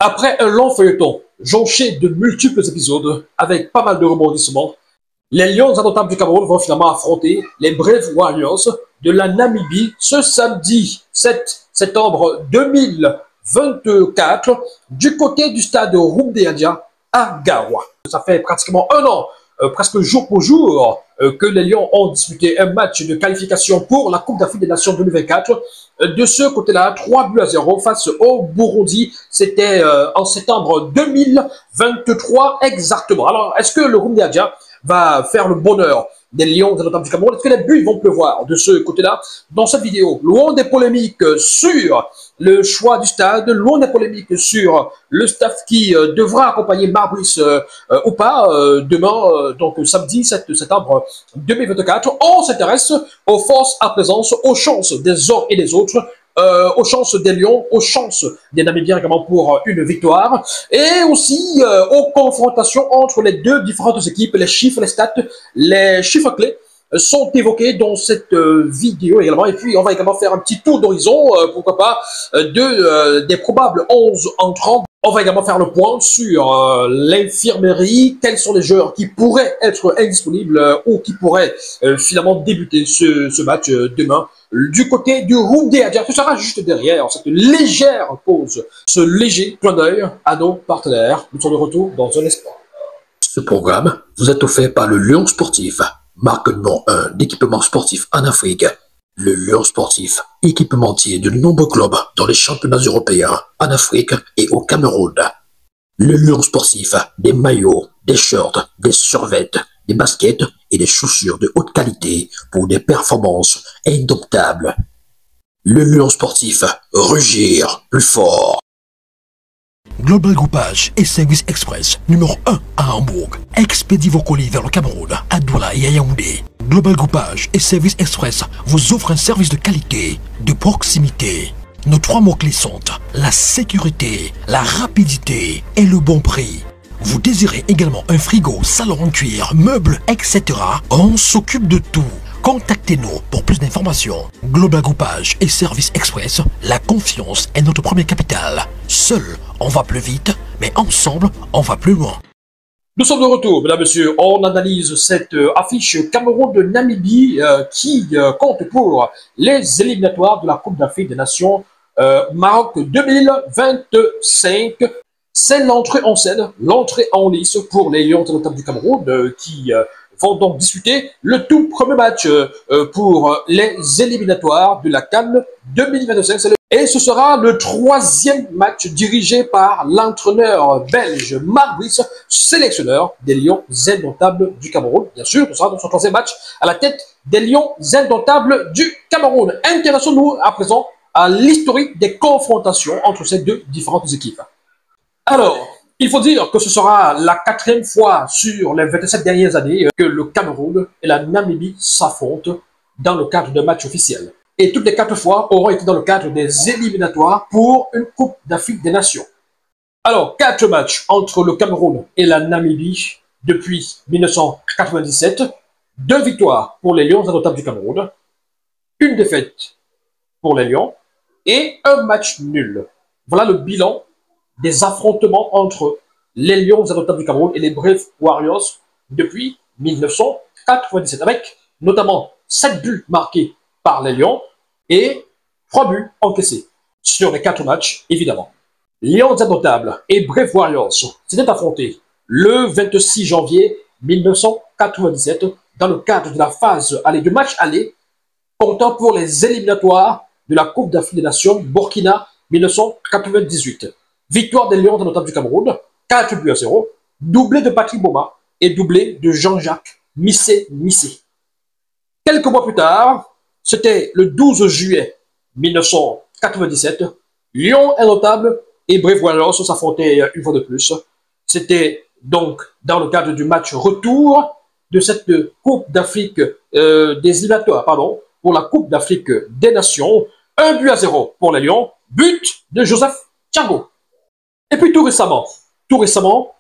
Après un long feuilleton, jonché de multiples épisodes, avec pas mal de rebondissements, les Lions indomptables du Cameroun vont finalement affronter les Brave Warriors de la Namibie ce samedi 7 septembre 2024 du côté du stade Rumdeadia à Garoua. Ça fait pratiquement un an, presque jour pour jour, que les Lions ont disputé un match de qualification pour la Coupe d'Afrique des Nations 2024. De ce côté-là, 3-0 face au Burundi. C'était en septembre 2023 exactement. Alors, est-ce que le Rumdeadia va faire le bonheur des Lions indomptables du Cameroun? Est-ce que les buts vont pleuvoir de ce côté-là? Dans cette vidéo, loin des polémiques sur le choix du stade, loin des polémiques sur le staff qui devra accompagner Marbrice ou pas demain, donc samedi 7 septembre 2024, on s'intéresse aux forces à présence, aux chances des uns et des autres, aux chances des Lions, aux chances des Namibiens également pour une victoire, et aussi aux confrontations entre les deux différentes équipes. Les chiffres, les stats, les chiffres clés sont évoqués dans cette vidéo également. Et puis on va également faire un petit tour d'horizon, pourquoi pas, des probables 11 entrants. On va également faire le point sur l'infirmerie, quels sont les joueurs qui pourraient être indisponibles ou qui pourraient finalement débuter ce match demain du côté du Rumdeadia. Ce sera juste derrière cette légère pause, ce léger clin d'œil à nos partenaires. Nous sommes de retour dans un instant. Ce programme vous est offert par le Lion Sportif, marque numéro 1 d'équipement sportif en Afrique. Le Lion Sportif, équipementier de nombreux clubs dans les championnats européens, en Afrique et au Cameroun. Le Lion Sportif, des maillots, des shorts, des survêtements, des baskets et des chaussures de haute qualité pour des performances indomptables. Le Lion Sportif, rugir plus fort. Global Groupage et Service Express, numéro 1 à Hambourg. Expédie vos colis vers le Cameroun, à Douala et à Yaoundé. Global Groupage et Service Express vous offrent un service de qualité, de proximité. Nos 3 mots-clés sont la sécurité, la rapidité et le bon prix. Vous désirez également un frigo, salon en cuir, meubles, etc. On s'occupe de tout. Contactez-nous pour plus d'informations. Global Groupage et Service Express, la confiance est notre premier capital. Seul, on va plus vite, mais ensemble, on va plus loin. Nous sommes de retour, mesdames et messieurs. On analyse cette affiche Cameroun de Namibie qui compte pour les éliminatoires de la Coupe d'Afrique des Nations Maroc 2025. C'est l'entrée en scène, l'entrée en lice pour les Lions indomptables du Cameroun qui vont donc disputer le tout premier match pour les éliminatoires de la CAN 2025. Et ce sera le 3e match dirigé par l'entraîneur belge Marbrice, sélectionneur des Lions indomptables du Cameroun. Bien sûr, ce sera dans son 3e match à la tête des Lions indomptables du Cameroun. Intéressons-nous à présent à l'historique des confrontations entre ces deux différentes équipes. Alors, il faut dire que ce sera la 4e fois sur les 27 dernières années que le Cameroun et la Namibie s'affrontent dans le cadre d'un match officiel. Et toutes les 4 fois auront été dans le cadre des éliminatoires pour une Coupe d'Afrique des Nations. Alors, 4 matchs entre le Cameroun et la Namibie depuis 1997. 2 victoires pour les Lions indomptables du Cameroun. 1 défaite pour les Lions. Et 1 match nul. Voilà le bilan des affrontements entre les Lions indomptables du Cameroun et les Brave Warriors depuis 1997, avec notamment 7 buts marqués par les Lions et 3 buts encaissés sur les 4 matchs, évidemment. Lions indomptables et Brave Warriors s'étaient affrontés le 26 janvier 1997 dans le cadre de la phase aller de match aller comptant pour les éliminatoires de la Coupe d'Afrique des Nations Burkina 1998. Victoire des Lions indomptables du Cameroun, 4-0, doublé de Patrick Boma et doublé de Jean-Jacques Missé. Quelques mois plus tard, c'était le 12 juillet 1997, Lions indomptables et Brave Warriors s'affrontaient une fois de plus. C'était donc dans le cadre du match retour de cette Coupe d'Afrique des éliminatoires, pour la Coupe d'Afrique des Nations. 1-0 pour les Lions, but de Joseph Thiago. Et puis tout récemment,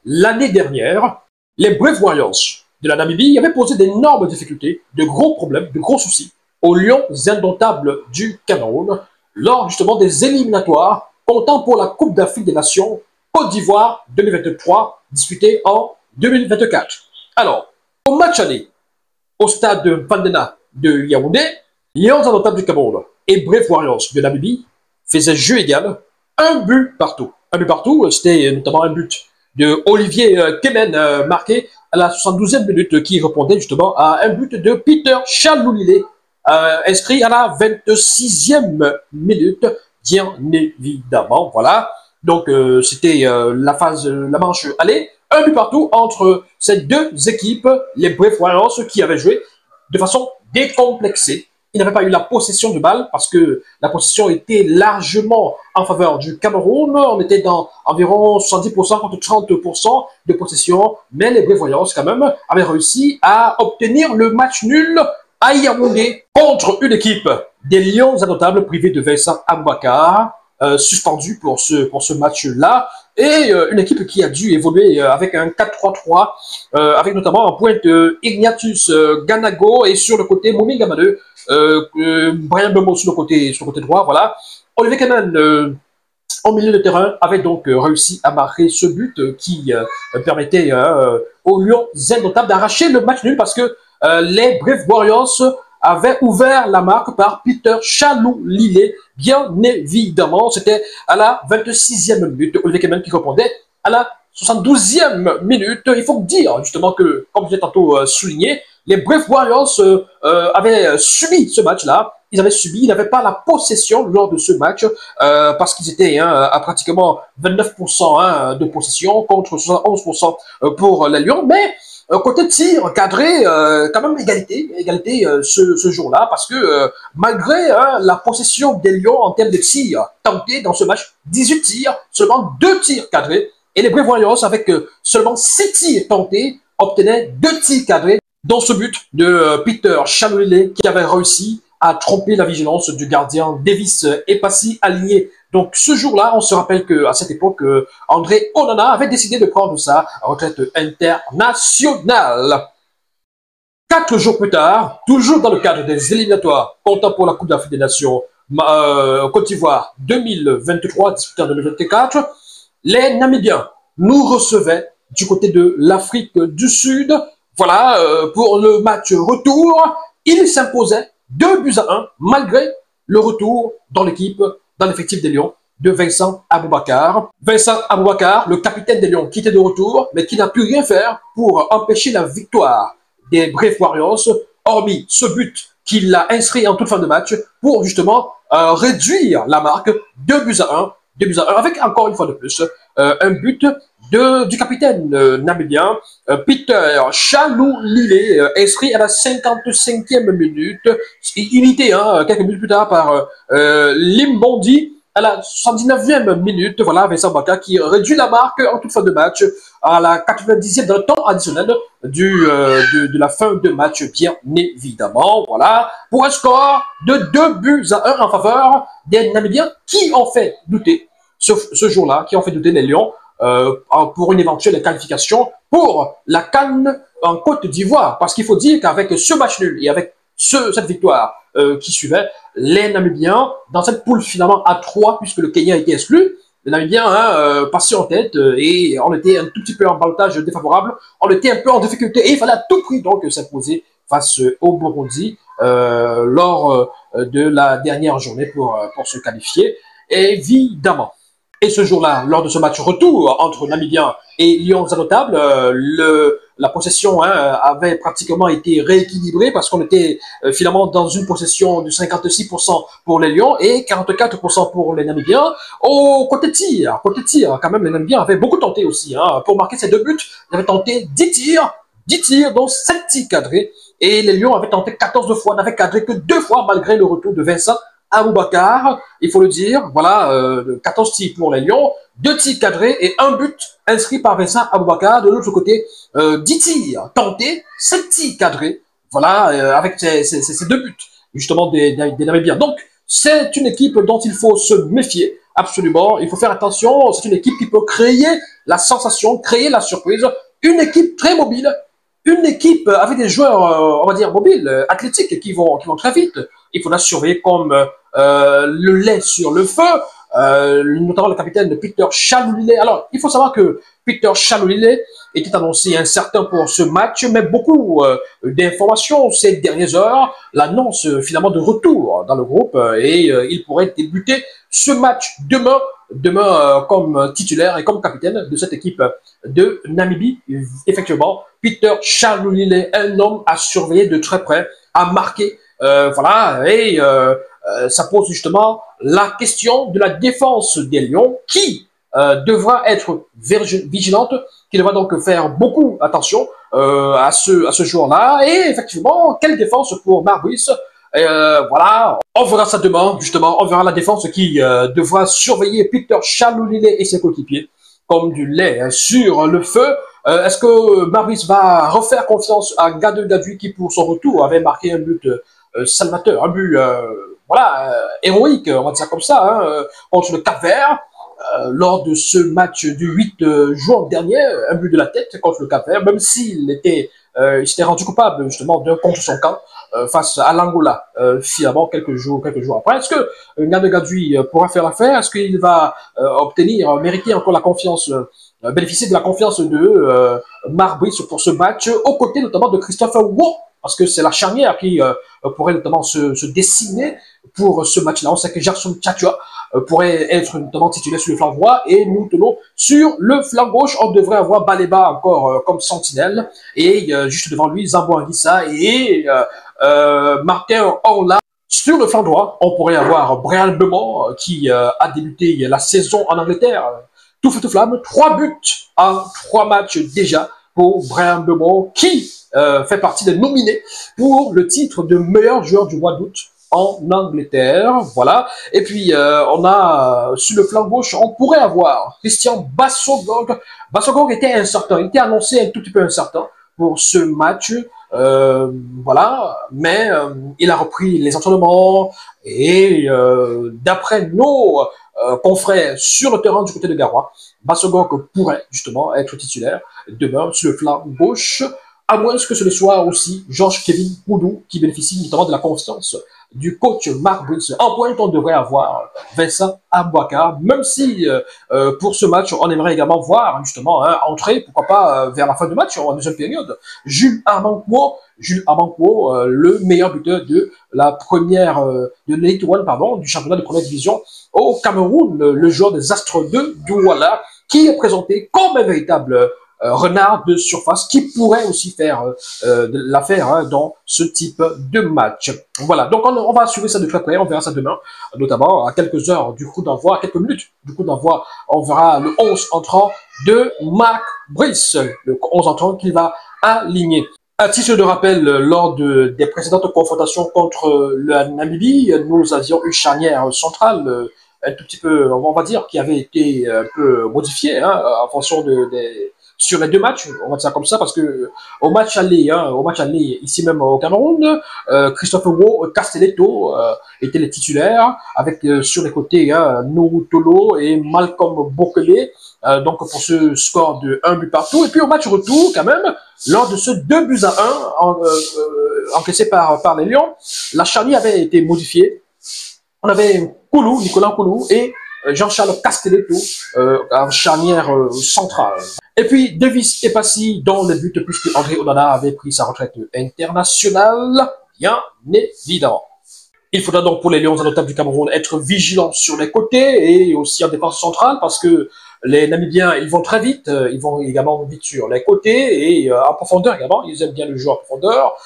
l'année dernière, les Brave Warriors de la Namibie avaient posé d'énormes difficultés, de gros problèmes, de gros soucis aux Lions indomptables du Cameroun lors justement des éliminatoires comptant pour la Coupe d'Afrique des Nations Côte d'Ivoire 2023, disputé en 2024. Alors, au match aller, au stade de Pandena de Yaoundé, Lions indomptables du Cameroun et Brave Warriors de Namibie faisaient jeu égal, un but partout. Un but partout, c'était notamment un but de Olivier Kemen marqué à la 72e minute qui répondait justement à un but de Peter Chaloulilé inscrit à la 26e minute, bien évidemment, voilà. Donc c'était la manche aller, un but partout entre ces deux équipes, les Brave Warriors qui avaient joué de façon décomplexée. Il n'avait pas eu la possession de balle parce que la possession était largement en faveur du Cameroun. On était dans environ 70% contre 30% de possession, mais les Brave Warriors quand même avaient réussi à obtenir le match nul à Yaoundé contre une équipe des Lions indomptables privés de Vincent Aboubakar, suspendu pour ce match-là, et une équipe qui a dû évoluer avec un 4-3-3, avec notamment en pointe Ignatius Ganago et sur le côté Moumi Gamadeu, Brian Bemo sur le côté droit, voilà. Olivier Kemen au milieu de terrain avait donc réussi à marquer ce but qui permettait aux Lions indomptables d'arracher le match nul parce que les Brave Warriors avaient ouvert la marque par Peter Chaloulilé, bien évidemment. C'était à la 26e minute. Olivier Kemen qui répondait à la 72e minute. Il faut dire justement que, comme je l'ai tantôt souligné, les Brave Warriors avaient subi ce match-là. Ils n'avaient pas la possession lors de ce match parce qu'ils étaient à pratiquement 29% de possession contre 71% pour les Lions. Mais côté tir cadré, quand même égalité ce jour-là, parce que malgré la possession des Lions en termes de tirs tentés dans ce match, 18 tirs, seulement 2 tirs cadrés, et les Brave Warriors avec seulement 6 tirs tentés obtenaient 2 tirs cadrés, dont ce but de Peter Chaloulilé qui avait réussi à tromper la vigilance du gardien Davis Epassi aligné. Donc ce jour-là, on se rappelle qu'à cette époque, André Onana avait décidé de prendre sa retraite internationale. 4 jours plus tard, toujours dans le cadre des éliminatoires comptant pour la Coupe d'Afrique des Nations Côte d'Ivoire 2023, disputée en 2024, les Namibiens nous recevaient du côté de l'Afrique du Sud. Voilà, pour le match retour, ils s'imposaient 2-1 malgré le retour dans l'effectif des Lions de Vincent Aboubakar. Vincent Aboubakar, le capitaine des Lions, qui était de retour, mais qui n'a pu rien faire pour empêcher la victoire des Brave Warriors, hormis ce but qu'il a inscrit en toute fin de match pour justement réduire la marque 2-1, avec encore une fois de plus un but du capitaine namibien Peter Chaloulilé, inscrit à la 55e minute, imité quelques minutes plus tard par Limbondi à la 79e minute. Voilà, Vincent Aboubakar qui réduit la marque en toute fin de match à la 90e dans le temps additionnel de la fin de match, bien évidemment. Voilà, pour un score de 2-1 en faveur des Namibiens qui ont fait douter ce jour-là, qui ont fait douter les Lions pour une éventuelle qualification pour la CAN en Côte d'Ivoire. Parce qu'il faut dire qu'avec ce match nul et avec cette victoire qui suivait, les Namibiens, dans cette poule finalement à 3, puisque le Kenya a été exclu, les Namibiens passaient en tête et on était un tout petit peu en ballottage défavorable, on était un peu en difficulté et il fallait à tout prix donc s'imposer face au Burundi lors de la dernière journée pour se qualifier, évidemment. Et ce jour-là, lors de ce match retour entre Namibiens et Lions indomptables, la possession avait pratiquement été rééquilibrée parce qu'on était finalement dans une possession de 56% pour les Lions et 44% pour les Namibiens. Au côté tir, quand même, les Namibiens avaient beaucoup tenté aussi. Pour marquer ces 2 buts, ils avaient tenté 10 tirs, dont 7 tirs cadrés. Et les Lions avaient tenté 14 fois, n'avaient cadré que 2 fois malgré le retour de Vincent Aboubakar, il faut le dire, voilà, 14 tirs pour les Lions, 2 tirs cadrés et 1 but inscrit par Vincent Aboubakar. De l'autre côté, 10 tirs tentés, 7 tirs cadrés, voilà, avec ces 2 buts, justement, des Namibiens. Donc, c'est une équipe dont il faut se méfier, absolument, il faut faire attention, c'est une équipe qui peut créer la sensation, créer la surprise, une équipe très mobile, une équipe avec des joueurs, on va dire, mobiles, athlétiques, qui vont très vite. Il faudra surveiller comme le lait sur le feu. notamment le capitaine de Peter Chalolilé. Alors, il faut savoir que Peter Chalolilé était annoncé incertain pour ce match, mais beaucoup d'informations ces dernières heures l'annoncent finalement de retour dans le groupe et il pourrait débuter ce match demain comme titulaire et comme capitaine de cette équipe de Namibie. Effectivement, Peter Chalolilé, un homme à surveiller de très près, à marquer, voilà, et ça pose justement la question de la défense des Lions qui devra être vigilante, qui devra donc faire beaucoup attention à ce jour-là. Et effectivement, quelle défense pour Marbuis? Voilà, on verra ça demain, justement. On verra la défense qui devra surveiller Peter Chalolilé et ses coéquipiers comme du lait sur le feu. Est-ce que Marbuis va refaire confiance à Gade Gadui qui, pour son retour, avait marqué un but salvateur, un but voilà, héroïque, on va dire ça comme ça, hein, contre le Cap-Vert. Lors de ce match du 8 juin dernier, un but de la tête contre le Cap-Vert, même s'il s'était rendu coupable justement d'un contre son camp face à l'Angola, finalement quelques jours après. Est-ce que Gade Gadui pourra faire l'affaire? Est-ce qu'il va mériter encore la confiance, bénéficier de la confiance de Marbuis pour ce match, aux côtés notamment de Christopher Wo? Parce que c'est la charnière qui pourrait notamment se dessiner pour ce match-là. On sait que Jackson Tchatchoua pourrait être notamment titulaire sur le flanc droit et nous tenons sur le flanc gauche. On devrait avoir Baleba encore comme sentinelle et juste devant lui Zambo Anguissa et Martin Orla. Sur le flanc droit, on pourrait avoir Brian Beaumont qui a débuté la saison en Angleterre. Tout feu tout flamme, 3 buts en 3 matchs déjà pour Brian Beaumont qui fait partie des nominés pour le titre de meilleur joueur du mois d'août en Angleterre, voilà. Et puis, on a, sur le flanc gauche, on pourrait avoir Christian Bassogog. Bassogog était incertain, il était annoncé un tout petit peu incertain pour ce match, voilà. Mais il a repris les entraînements et d'après nos confrères sur le terrain du côté de Garoua, Bassogog pourrait justement être titulaire demain sur le flanc gauche, à moins que ce soit aussi Georges Kevin Poudou qui bénéficie notamment de la confiance du coach Marbuis. En pointe, on devrait avoir Vincent Abouakar, même si pour ce match, on aimerait également voir justement entrer, pourquoi pas vers la fin du match, en deuxième période, Jules Armanquo, le meilleur buteur de la première, de l'Elite One, pardon, du championnat de première division au Cameroun, le joueur des Astres de Douala, qui est présenté comme un véritable renard de surface qui pourrait aussi faire l'affaire dans ce type de match. Voilà, donc on va suivre ça de très près, on verra ça demain, notamment à quelques heures du coup d'envoi, à quelques minutes du coup d'envoi, on verra le 11 entrant de Marc Brice, le 11 entrant qu'il va aligner. À titre de rappel, lors des précédentes confrontations contre la Namibie, nous avions une charnière centrale un tout petit peu, on va dire, qui avait été un peu modifiée en fonction sur les 2 matchs, on va dire ça comme ça, parce que au match aller, ici même au Cameroun, Christophe Wo, Castelletto étaient les titulaires, avec sur les côtés Nourou Tolo et Malcolm Bokele, donc pour ce score de 1 but partout. Et puis au match retour, quand même, lors de ce 2-1 encaissé par les Lions, la charnière avait été modifiée. On avait Nicolas Koulou et Jean-Charles Castelletto en charnière centrale. Et puis Davis est passé dans le but puisque André Onana avait pris sa retraite internationale, bien évidemment. Il faudra donc pour les Lions indomptables du Cameroun être vigilants sur les côtés et aussi en défense centrale parce que les Namibiens, ils vont très vite, ils vont également vite sur les côtés et en profondeur également, ils aiment bien le jeu en profondeur.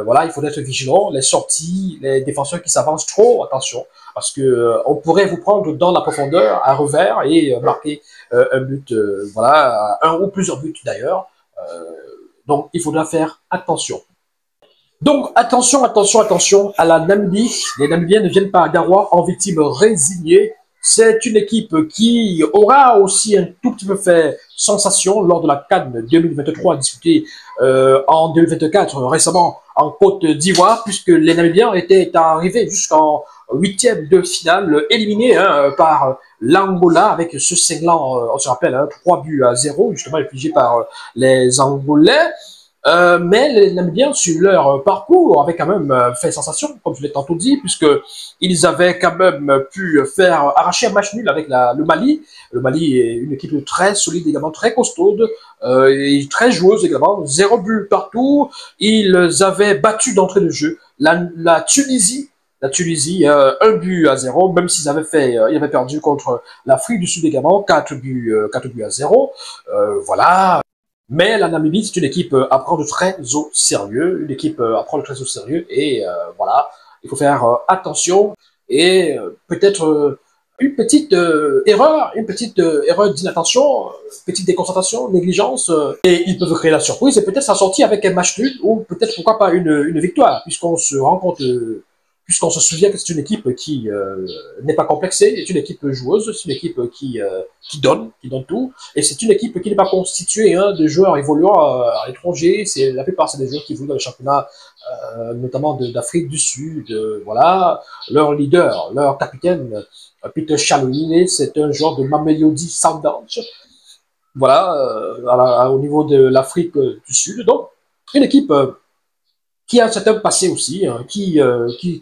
Voilà, il faut être vigilant, les sorties, les défenseurs qui s'avancent trop, attention, parce que on pourrait vous prendre dans la profondeur à revers et marquer un but, voilà, un ou plusieurs buts d'ailleurs. Donc il faudra faire attention. Donc attention à la Namibie. Les Namibiens ne viennent pas à Garoua en victime résignée. C'est une équipe qui aura aussi un tout petit peu fait sensation lors de la CAN 2023 disputée en 2024 récemment en Côte d'Ivoire, puisque les Namibiens étaient arrivés jusqu'en 8e de finale, éliminés par l'Angola avec ce cinglant, on se rappelle, 3 buts à 0, justement infligé par les Angolais. Mais les Namibiens, sur leur parcours, avaient quand même fait sensation, comme je l'ai tantôt dit, puisque ils avaient quand même pu faire arracher un match nul avec le Mali. Le Mali est une équipe très solide également, très costaude, et très joueuse également. 0 but partout. Ils avaient battu d'entrée de jeu la Tunisie. La Tunisie, 1-0, même s'ils ils avaient perdu contre l'Afrique du Sud également, 4 buts à 0. Voilà. Mais la Namibie, c'est une équipe à prendre très au sérieux, une équipe à prendre très au sérieux, et voilà, il faut faire attention, et peut-être une petite erreur d'inattention, petite déconcentration, négligence, et ils peuvent créer la surprise, et peut-être s'en sortir avec un match nul, ou peut-être pourquoi pas une victoire, puisqu'on se rend compte puisqu'on se souvient que c'est une équipe qui n'est pas complexée, c'est une équipe joueuse, c'est une équipe qui donne tout, et c'est une équipe qui n'est pas constituée de joueurs évoluant à l'étranger, la plupart c'est des joueurs qui jouent dans les championnats, notamment d'Afrique du Sud, voilà, leur leader, leur capitaine, Peter Chalolini, c'est un joueur de Mamelodi Sundowns, voilà, au niveau de l'Afrique du Sud, donc une équipe qui a un certain passé aussi, qui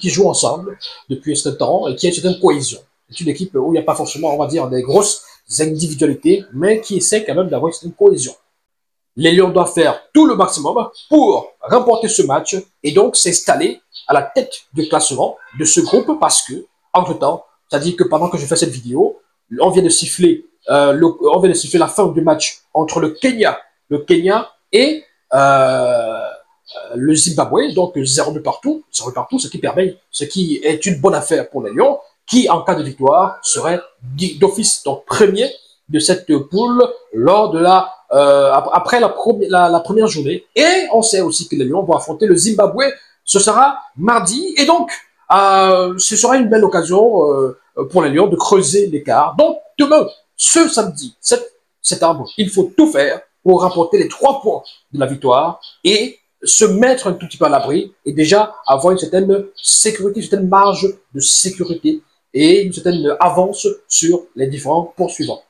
joue ensemble depuis un certain temps et qui a une certaine cohésion. C'est une équipe où il n'y a pas forcément, on va dire, des grosses individualités, mais qui essaie quand même d'avoir une certaine cohésion. Les Lions doivent faire tout le maximum pour remporter ce match et donc s'installer à la tête du classement de ce groupe parce que, entre-temps, c'est-à-dire que pendant que je fais cette vidéo, on vient de siffler la fin du match entre le Kenya et le Zimbabwe, donc 0 but partout, ce qui est une bonne affaire pour les Lions, qui en cas de victoire serait d'office donc premier de cette poule lors de après la première journée. Et on sait aussi que les Lions vont affronter le Zimbabwe, ce sera mardi, et donc ce sera une belle occasion pour les Lions de creuser l'écart. Donc demain, ce samedi 7 septembre, il faut tout faire pour remporter les 3 points de la victoire et se mettre un tout petit peu à l'abri et déjà avoir une certaine sécurité, une certaine marge de sécurité et une certaine avance sur les différents poursuivants.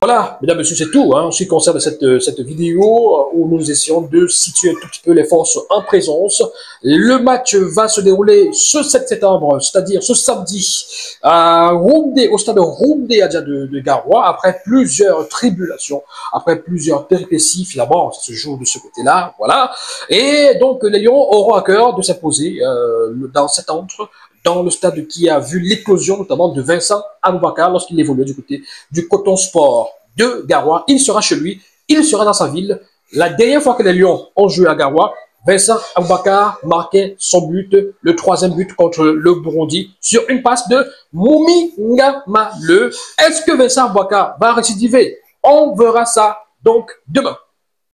Voilà, mesdames et messieurs, c'est tout en ce qui concerne cette vidéo où nous essayons de situer un tout petit peu les forces en présence. Le match va se dérouler ce 7 septembre, c'est-à-dire ce samedi, à Roundé, au stade Roundé Adja de Garoua, après plusieurs tribulations, après plusieurs péripéties, finalement, ça se joue de ce côté-là, voilà. Et donc, les Lions auront à cœur de s'imposer dans cet entre, dans le stade qui a vu l'éclosion notamment de Vincent Aboubakar lorsqu'il évoluait du côté du Coton Sport de Garoua. Il sera chez lui, il sera dans sa ville. La dernière fois que les Lions ont joué à Garoua, Vincent Aboubakar marquait son but, le 3e but contre le Burundi, sur une passe de Moumi Ngamale. Est-ce que Vincent Aboubakar va récidiver? On verra ça donc demain.